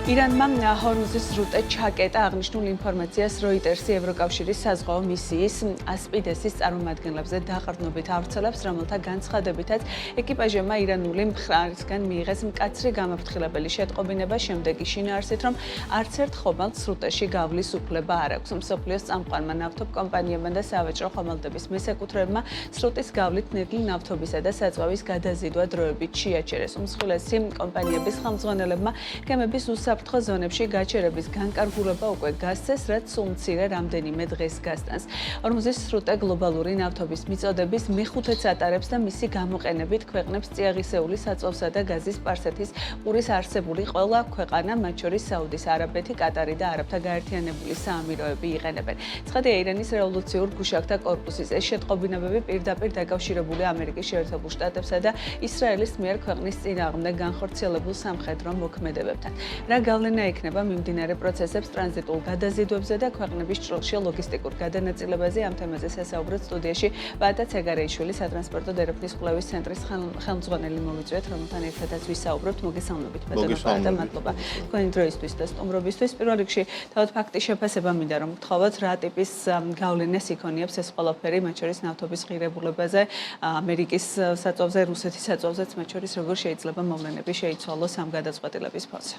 ირანმა ჰორმუზის სრუტე ჩაკეტა აღნიშნულ ინფორმაციას როიტერსი ევროკავშირის საზღვაო მისიის ასპიდესის წარმომადგენლებზე დაყრდნობით ავრცელებს, რომელთა განცხადებითაც ეკიპაჟებმა ირანული მხარისგან მიიღეს მკაცრი გამაფრთხილებელი შეტყობინება შემდეგი შინაარსით, რომ არც ერთ ხომალდ სრუტეში გავლის უფლება არ აქვს. მსოფლიოს წამყვანმა ნავთობ კომპანიებმა და სავაჭრო ხომალდების მესაკუთრეებმა სრუტის გავლით ნედლი ნავთობისა და საწვავის გადაზიდვა დროებით შეაჩერეს. უმსხვილესი კომპანიების ხელმძღვანელებმა გემების უსაფრთხო ზონებში გაჩერების განკარგულება უკვე გასცეს, რაც სულ მცირე რამდენიმე დღეს გასტანს. ჰორმუზის სრუტე გლობალური ნავთობის მიწოდების მეხუთედს ატარებს და მისი გამოყენებით ქვეყნებს წიაღისეული საწვავსა და გაზის სპარსეთის ყურის არსებული ყველა ქვეყანა, მათ შორის საუდის არაბეთი, კატარი და არაბთა გაერთიანებული საამიროები იყენებენ. ცხადია, ირანის რევოლუციურ გუშაგთა კორპუსის ეს შეტყობინებები პირდაპირ დაკავშირებულია ამერიკის შეერთებულ შტატებსა და ისრაელის მიერ ქვეყნის წინააღმდეგ განხორციელებულ სამხედრო მოქმედებებთან. რა გავლენა ექნება მიმდინარე პროცესებს ტრანზიტულ გადაზიდვებზე და ქვეყნების ჭრილში ლოგისტიკურ გადანაწილებაზე ამ თემაზე სასაუბროთ სტუდიაში ვადა ცეგარეიშვილი სატრანსპორტო დერეფნის კვლევის ცენტრის ხელმძღვანელი მოვიწვიეთ, რომელთან ერთადაც ვისაუბრებთ. მოგესალმებით, ბატონო ვადა, მადლობა თქვენი დროისთვის და სტუმრობისთვის. პირველ რიგში თავად ფაქტის შეფასება მინდა რომ გთხოვოთ, რა ტიპის გავლენას იქონიებს ეს ყველაფერი, მათ შორის ნავთობის ღირებულებაზე, ამერიკის საწვავზე, რუსეთის საწვავზეც, მათ შორის როგორ შეიძლება მოვლენები შეიცვალოს ამ გადაწყვეტილების ფონზე.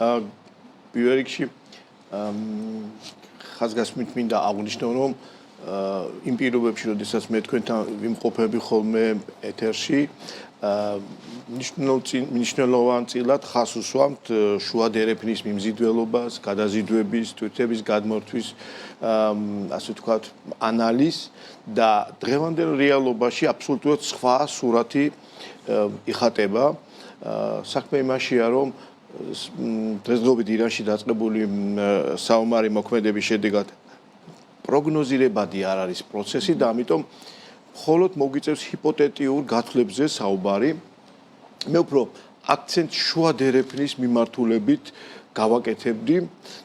პირველ რიგში ხაზგასმით მინდა აღვნიშნო, რომ იმ პირობებში, როდესაც მე თქვენთან ვიმყოფები ხოლმე ეთერში, მნიშვნელოვანწილად ხაზს უსვამთ შუა დერეფნის მიმზიდველობას, გადაზიდვების, თვითების გადმორთვის, ასე ვთქვათ, ანალიზს და დღევანდელ რეალობაში აბსოლუტურად სხვა სურათი იხატება. საქმე იმაშია, რომ დღესდღეობით ირანში დაწყებული საომარი მოქმედების შედეგად პროგნოზირებადი არ არის პროცესი და ამიტომ მხოლოდ მოგვიწევს ჰიპოთეტიურ გათვლებზე საუბარი. მე უფრო აქცენტ შუა დერეფნის მიმართულებით გავაკეთებდი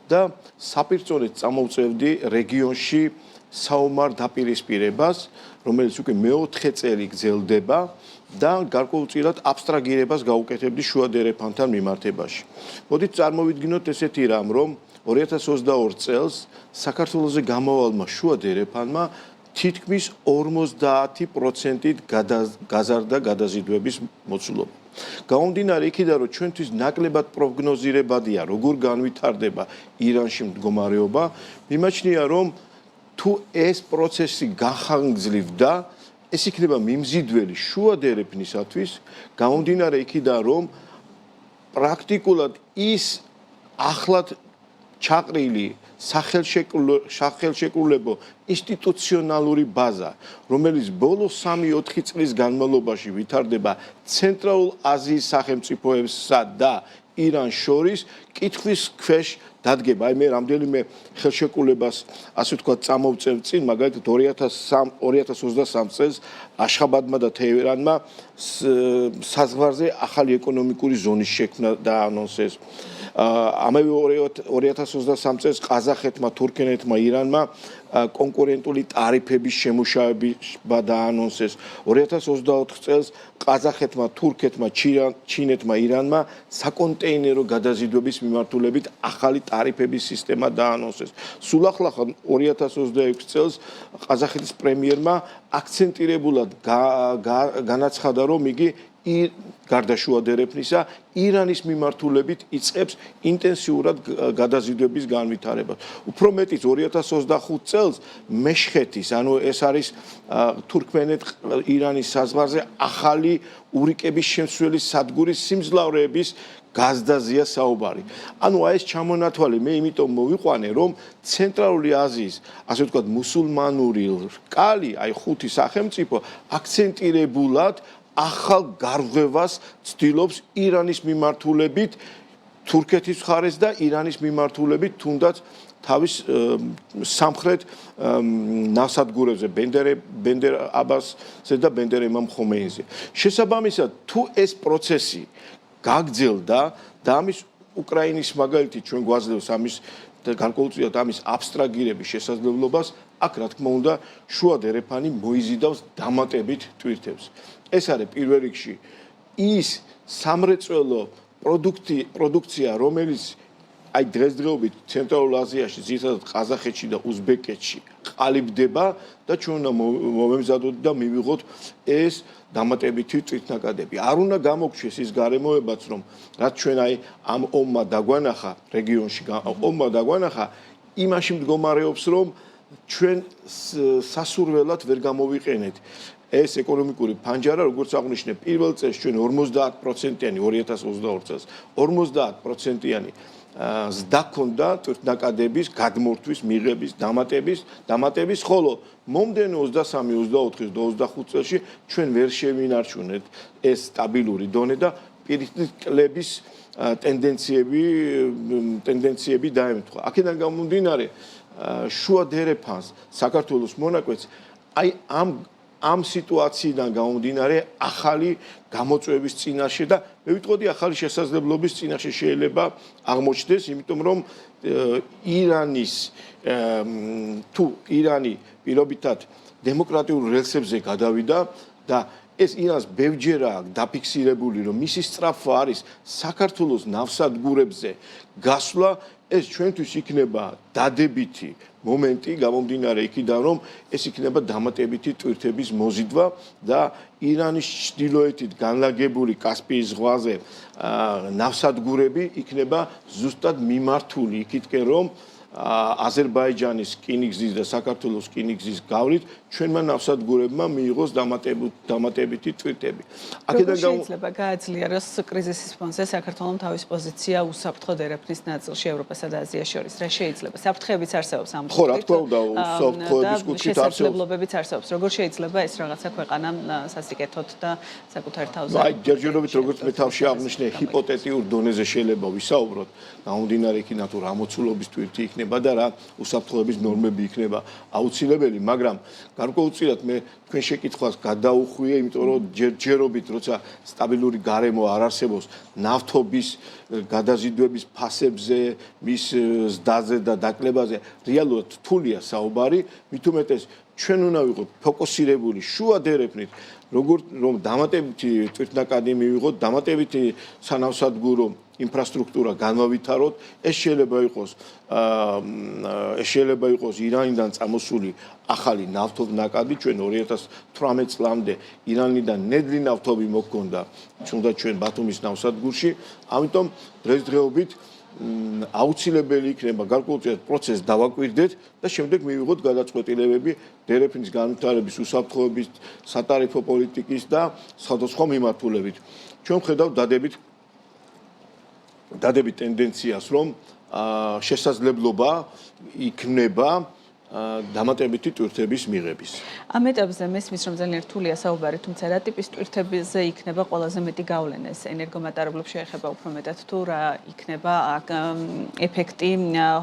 და საპირწონედ წამოვწევდი რეგიონში საომარ დაპირისპირებას, რომელიც უკვე მეოთხე წელი გრძელდება და გარკვეულწილად აბსტრაგირებას გავუკეთებდი შუა დერეფანთან მიმართებაში. მოდით წარმოვიდგინოთ ესეთი რამ, რომ 2022 წელს საქართველოზე გამავალმა შუა დერეფანმა თითქმის 50%-ით გაზარდა გადაზიდვების მოცულობა. გამომდინარე იქიდან, რომ ჩვენთვის ნაკლებად პროგნოზირებადია, როგორ განვითარდება ირანში მდგომარეობა, მიმაჩნია, რომ თუ ეს პროცესი გახანგრძლივდა, ეს იქნება მიმზიდველი შუა დერეფნისათვის, გამომდინარე იქიდან, რომ პრაქტიკულად ის ახლად ჩაყრილი სახელშეკრულებო ინსტიტუციონალური ბაზა, რომელიც ბოლო 3-4 წლის განმავლობაში ვითარდება ცენტრალურ აზიის სახელმწიფოებსა და ირანს შორის, კითხვის ქვეშ დადგება. აი მე რამდენიმე ხელშეკრულებას, ასე ვთქვათ, წამოვწევ წინ, მაგალითად 2023 წელს აშხაბადმა და თეირანმა საზღვარზე ახალი ეკონომიკური ზონის შექმნა დაანონსეს. ამავე 2023 წელს ყაზახეთმა, თურქეთმა, ირანმა კონკურენტული ტარიფების შემუშავება დაანონსეს. 2024 წელს ყაზახეთმა, თურქეთმა, ჩინეთმა, ირანმა საკონტეინერო გადაზიდვების მიმართულებით ახალი ტარიფების სისტემა დაანონსეს. სულ ახლა 2026 წელს ყაზახეთის პრემიერმა აქცენტირებულად განაცხადა, რომ იგი გარდა შუა დერეფნისა, ირანის მიმართულებით იწყებს ინტენსიურად გადაზიდვების განვითარებას. უფრო მეტიც 2025 წელს მეშხეთის, ანუ ეს არის თურქმენეთ-ირანის საზღვარზე ახალი ურიკების შემცველი სადგურის სიმძლავრეების გაზდაზია საუბარი. ანუ აი ეს ჩამონათვალი მე იმიტომ მოვიყვანე, რომ ცენტრალური აზიის, ასე ვთქვათ, მუსულმანური რკალი, აი ხუთი სახელმწიფო აქცენტირებულად ახალ გარღვევას ცდილობს ირანის მიმართულებით, თურქეთის მხარეს და ირანის მიმართულებით თუნდაც თავის სამხრეთ ნავსადგურებზე, ბენდერ აბასზე და ბენდერ ემამ ხომეინზე. შესაბამისად, თუ ეს პროცესი გაგრძელდა და ამის უკრაინის მაგალითი ჩვენ გვაძლევს ამის გარკვეულწილად ამის აბსტრაგირების შესაძლებლობას, აქ რა თქმა უნდა შუა დერეფანი მოიზიდავს დამატებით ტვირთებს. ეს არის პირველ რიგში ის სამრეწველო პროდუქცია, რომელიც აი დღესდღეობით ცენტრალურ აზიაში, ზოგადად ყაზახეთში და უზბეკეთში ყალიბდება და ჩვენ უნდა მომემზადოთ და მივიღოთ ეს დამატებითი თვითნაკადები. არ უნდა გამოგვჩეს ის გარემოებაც, რომ რაც ჩვენ აი ამ ომმა დაგვანახა რეგიონში, ომმა დაგვანახა, იმაში მდგომარეობს, რომ ჩვენ სასურველად ვერ გამოვიყენეთ ეს ეკონომიკური ფანჯარა, როგორც აღნიშნე, პირველ წელს ჩვენ 50%-იანი 2022 წელს 50%-იანი ზრდა ჰქონდა თვითნაკადების გადმორთვის, მიღების, დამატების, ხოლო მომდევნო 23-24 და 25 წელში ჩვენ ვერ შევინარჩუნეთ ეს სტაბილური დონე და პირიქით კლების ტენდენციები დაემთხვა. აქედან გამომდინარე, შუა დერეფანს საქართველოს მონაკვეთს აი ამ სიტუაციიდან გამომდინარე ახალი გამოწვევის წინაშე და მე ვიტყოდი ახალი შესაძლებლობის წინაშე შეიძლება აღმოჩნდეს, იმიტომ რომ ირანი პირობითად დემოკრატიულ რელსებზე გადავიდა და ეს ირანს ბევრჯერა დაფიქსირებული, რომ მისი სწრაფვა არის საქართველოს ნავსადგურებზე გასვლა, ეს ჩვენთვის იქნება დადებითი მომენტი, გამომდინარე იქიდან, რომ ეს იქნება დამატებითი ტვირთების მოზიდვა და ირანის ჩრდილოეთით განლაგებული კასპიის ზღვაზე ნავსადგურები იქნება ზუსტად მიმართული იქითკენ, რომ აზერბაიჯანის რკინიგზის და საქართველოს რკინიგზის გავლით ჩვენმა ნავსადგურებმა მიიღოს დამატებითი ტვირთები. აქედან შეიძლება გააძლიეროს კრიზისის ფონზე საქართველოს თავის პოზიცია უსაფრთხო დერეფნის ნაწილში ევროპასა და აზიას შორის. რა შეიძლება? საფრთხეებიც არსებობს ამ ხო, რა თქმა უნდა, უსაფრთხოების კუთხით არსებობს. შესაძლებლობებიც არსებობს. როგორ შეიძლება ეს რაღაცა ქვეყანამ სასიკეთოდ და საკუთარ თავზე? აი, ჯერჯერობით როგორც მე თავში აღნიშნე, ჰიპოთეტიურ დონეზე შეიძლება ვისაუბროთ, გამომდინარე იქიდან თუ რა მოცულობის ტვირთი იქნება და რა უსაფრთხოების ნორმები იქნება აუცილებელი, მაგრამ გარკვეულწილად მე თქვენ შეკითხვას გადაუხვიე, იმიტომ რომ ჯერჯერობით როცა სტაბილური გარემო არ არსებობს ნავთობის გადაზიდვების ფასებზე, მის ზრდაზე და დაკლებაზე, რეალურად რთულია საუბარი, მით უმეტეს ჩვენ უნდა ვიყოთ ფოკუსირებული შუა დერეფნით, როგორც რომ დამატებითი თვითნაკადი მივიღოთ, დამატებითი სანავსადგურო ინფრასტრუქტურა განავითაროთ, ეს შეიძლება იყოს ირანიდან წამოსული ახალი ნავთობნაკადი, ჩვენ 2018 წლამდე ირანიდან ნედლი ნავთობი მოქონდა, თუნდაც ჩვენ ბათუმის ნავსადგურში, ამიტომ დღესდღეობით აუცილებელი იქნება გარკვეულწილად პროცესს დავაკვირდეთ და შემდეგ მივიღოთ გადაწყვეტილებები დერეფნის განვითარების, უსაფრთხოების, სატარიფო პოლიტიკის და სხვადასხვა მიმართულებით. ჩვენ ვხედავთ დადებით ტენდენციას, რომ შესაძლებლობა იქნება დამატებითი ტვირთების მიღების. ამ ეტაპზე მესმის, რომ ძალიან რთულია საუბარი, თუმცა რა ტიპის ტვირთებზე იქნება ყველაზე მეტი გავლენა? ეს ენერგომატარებლებს შეეხება უფრო მეტად თუ რა იქნება ეფექტი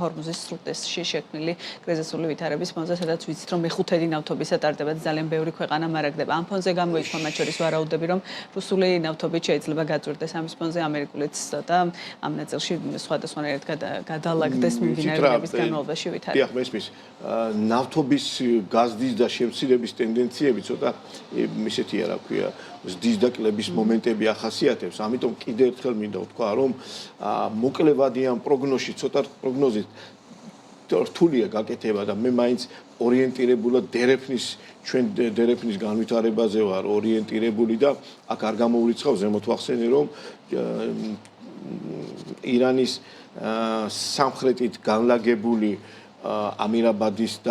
ჰორმუზის სრუტეში შექმნილი კრიზისული ვითარების ფონზე, სადაც ვიცით, რომ მეხუთედი ნავთობისა ტარდება და ძალიან ბევრი ქვეყანა მარაგდება. ამ ფონზე გამოიქვა, მათ შორის ვარაუდები, რომ რუსული ნავთობით შეიძლება გაწვირდეს ამის ფონზე ამერიკულიც და ამ ნაწილში სხვადასხვანაირად გადალაგდეს მიმდინარეობის განმავლობაში ვითარება. მესმის ნავთობის გაზდის და შემცირების ტენდენციები ცოტა ისეთია, რა ქვია, ზრდის და კლების მომენტები ახასიათებს. ამიტომ კიდევ ერთხელ მინდა ვთქვა, რომ მოკლევადიან პროგნოზში, ცოტა პროგნოზით რთულია გაკეთება და მე მაინც ორიენტირებულად ჩვენ დერეფნის განვითარებაზე ვარ ორიენტირებული და აქ არ გამოვლიცხავ ზემოთ ვახსენე, რომ ირანის სამხრეთით განლაგებული ამირაბადის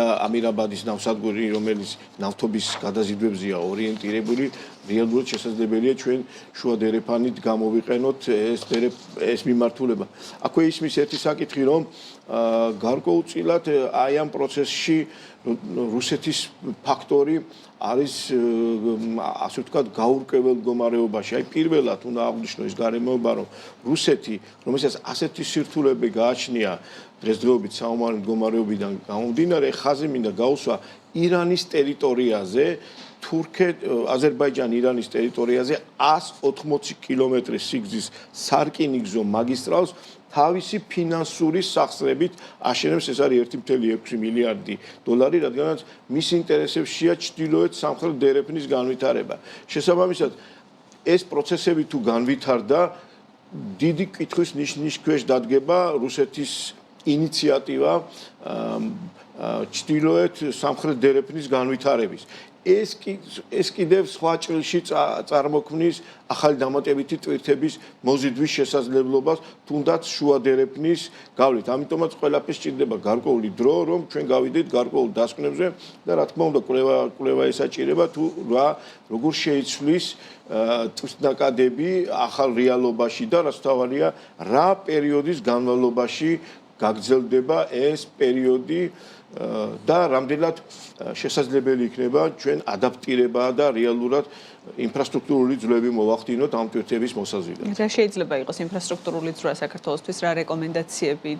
ნავსადგური, რომელიც ნავთობის გადაზიდვებზეა ორიენტირებული, რეალურად შესაძლებელია ჩვენ შუა დერეფანით გამოვიყენოთ ეს მიმართულება. აქვე ისმის ერთი საკითხი, რომ გარკვეულწილად აი ამ პროცესში რუსეთის ფაქტორი არის ასე ვთქვათ გაურკვეველ მდგომარეობაში. აი პირველად უნდა აღვნიშნო ის გარემოება, რომ რუსეთი, რომელსაც ასეთი სირთულეები გააჩნია დღესდღეობით საომარი მდგომარეობიდან გამომდინარე, ხაზი მინდა გაუსვა ირანის ტერიტორიაზე, აზერბაიჯან-ირანის ტერიტორიაზე 180 კილომეტრის სიგრძის სარკინიგზო მაგისტრალს თავისი ფინანსური სახსრებით აშენებს, ეს არის 1.6 მილიარდი დოლარი, რადგანაც მის ინტერესებშია ჩრდილოეთ სამხრეთ დერეფნის განვითარება. შესაბამისად, ეს პროცესები თუ განვითარდა, დიდი კითხვის ნიშნის ქვეშ დადგება რუსეთის ინიციატივა ჩრდილოეთ სამხრეთ დერეფნის განვითარების. ეს კიდევ სხვა ჭრილში წარმოქმნის ახალი დამატებითი ტვირთების მოზიდვის შესაძლებლობას, თუნდაც შუა დერეფნის გავლით. ამიტომაც ყველაფერს სჭირდება გარკვეული დრო, რომ ჩვენ გავიდეთ გარკვეულ დასკვნებზე და რა თქმა უნდა, კვლევა ესაჭირება თუ როგორ შეიცვლის ტვირთნაკადები ახალ რეალობაში და რაც თავარია, რა პერიოდის განმავლობაში გაგრძელდება ეს პერიოდი და რამდენად შესაძლებელი იქნება ჩვენ ადაპტირება და რეალურად ინფრასტრუქტურული ძვლები მოვახდინოთ ამ ტვირთების მოსაზიდად. რა შეიძლება იყოს ინფრასტრუქტურული ძვრა საქართველოსთვის, რა რეკომენდაციები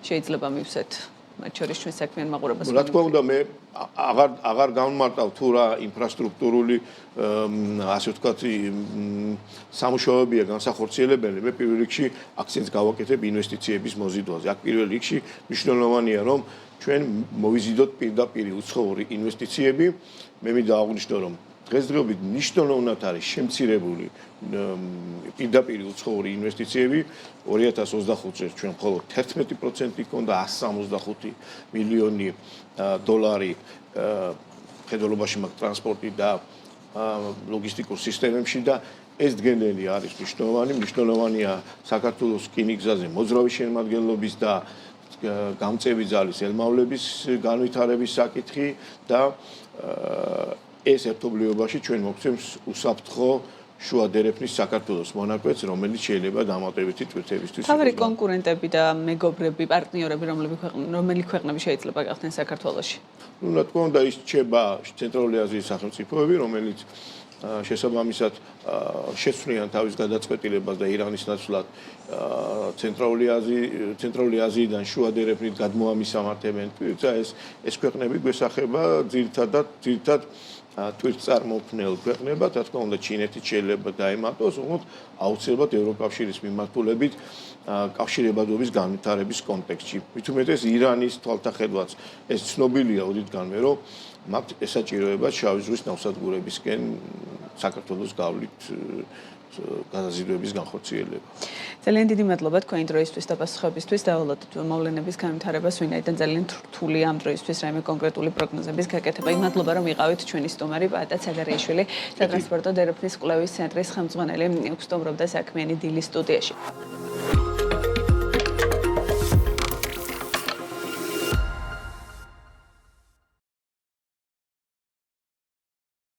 შეიძლება მივსეთ? მათ შორის ჩვენ საქმიან მაყურებელს. რა თქმა უნდა, მე აღარ გამმარტავ თუ რა ინფრასტრუქტურული ასე ვთქვათ სამუშაოებია განსახორციელებელი. მე პირველ რიგში აქცენტს გავაკეთებ ინვესტიციების მოზიდვაზე. აქ პირველ რიგში მნიშვნელოვანია, რომ ჩვენ მოვიზიდოთ პირდაპირ უცხოური ინვესტიციები. მე მინდა აღვნიშნო, რომ დღესდღეობით მნიშვნელოვნად არის შემცირებული პირდაპირ უცხოური ინვესტიციები. 2025 წელს ჩვენ მხოლოდ 11% ჰქონდა 165 მილიონი დოლარი ხედველობაში მაგ ტრანსპორტი და ლოგისტიკურ სისტემებში და ეს დგენელი არის მნიშვნელოვანია საქართველოს რკინიგზაზე მოძრავი შემადგენლობის და გამწევი ძალის ელმავლების განვითარების საკითხი და ეს ერთობლიობაში ჩვენ მოგცემს უსაფრთხო შუა დერეფნის საქართველოს მონაკვეთს, რომელიც შეიძლება დამატებითი ტვირთებისთვის. თავი კონკურენტები და მეგობრები, პარტნიორები, რომელი ქვეყნები შეიძლება გახდნენ საქართველოში? რა თქმა უნდა, ის რჩება ცენტრალური აზიის სახელმწიფოები, რომელიც შესაბამისად შეცვლიან თავის გადაწყვეტილებას და ირანის ნაცვლად ცენტრალური აზიიდან შუა დერეფნით გადმოამისამართებენ და ეს ქვეყნები გვესახება ძირითადად ტვირთწარმოქმნელ ქვეყნებად, რა თქმა უნდა, ჩინეთიც შეიძლება დაემატოს, όμως აუცილებლად ევროკავშირის მიმართულებით კავშირებადობის განვითარების კონტექსტში. მით უმეტეს ირანის თვალთახედვაც ეს ცნობილია ოდითგანვე, რომ მათ ესაჭიროება შავი ზღვის ნავსადგურებისკენ საქართველოს გავლით გადაზიდვების განხორციელება. ძალიან დიდი მადლობა თქვენი დროისთვის და პასუხებისთვის და მოვლენების განვითარებას ვინაიდან ძალიან რთულია ამ დროისთვის რაიმე კონკრეტული პროგნოზების გაკეთება. მადლობა რომ იყავით ჩვენი სტუმარი პაატა ცაგარიაშვილი, სატრანსპორტო დერეფნის კვლევის ცენტრის ხელმძღვანელი, უგზნობობდა საქმიანი დილის სტუდიაში.